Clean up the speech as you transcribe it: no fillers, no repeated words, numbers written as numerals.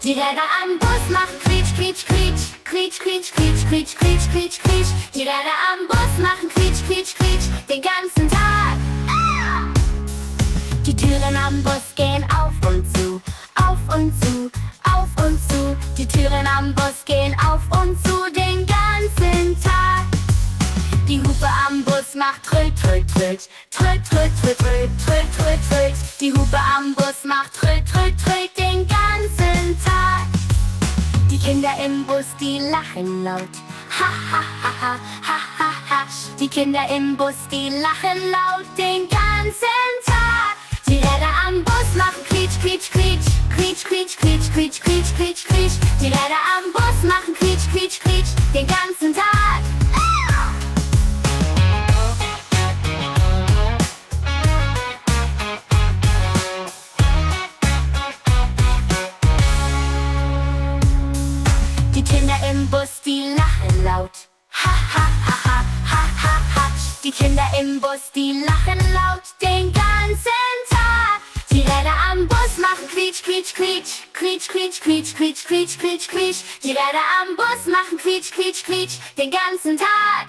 Die Räder am Bus machen quietsch, quietsch, quietsch. Quietsch, quietsch, quietsch, quietsch, quietsch, quietsch, quietsch. Die Räder am Bus machen quietsch, quietsch, quietsch. Den ganzen Tag. Die Türen am Bus gehen auf und zu. Auf und zu, auf und zu. Die Türen am Bus gehen auf und zu den ganzen Tag. Die Hupe am Bus macht tröt, tröt, tröt. Tröt, tröt, tröt, tröt, tröt, tröt, tröt. Die Hupe am Bus macht tröt, tröt, tröt den ganzen Tag. Die Kinder im Bus, die lachen laut. Ha, ha, ha, ha, ha, ha, ha. Die Kinder im Bus, die lachen laut den ganzen Tag. Die Räder am Bus machen quietsch, quietsch, quietsch. Quietsch, quietsch, quietsch, quietsch, quietsch, quietsch, quietsch. Die Räder am Bus machen quietsch, quietsch, quietsch den ganzen Tag. Die Kinder im Bus, die lachen laut. Ha, ha, ha, ha, ha, ha, ha. Die Kinder im Bus, die lachen laut den ganzen Tag. Die Räder am Bus machen quietsch, quietsch, quietsch. Quietsch, quietsch, quietsch, quietsch, quietsch, quietsch, quietsch. Die Räder am Bus machen quietsch, quietsch, quietsch den ganzen Tag.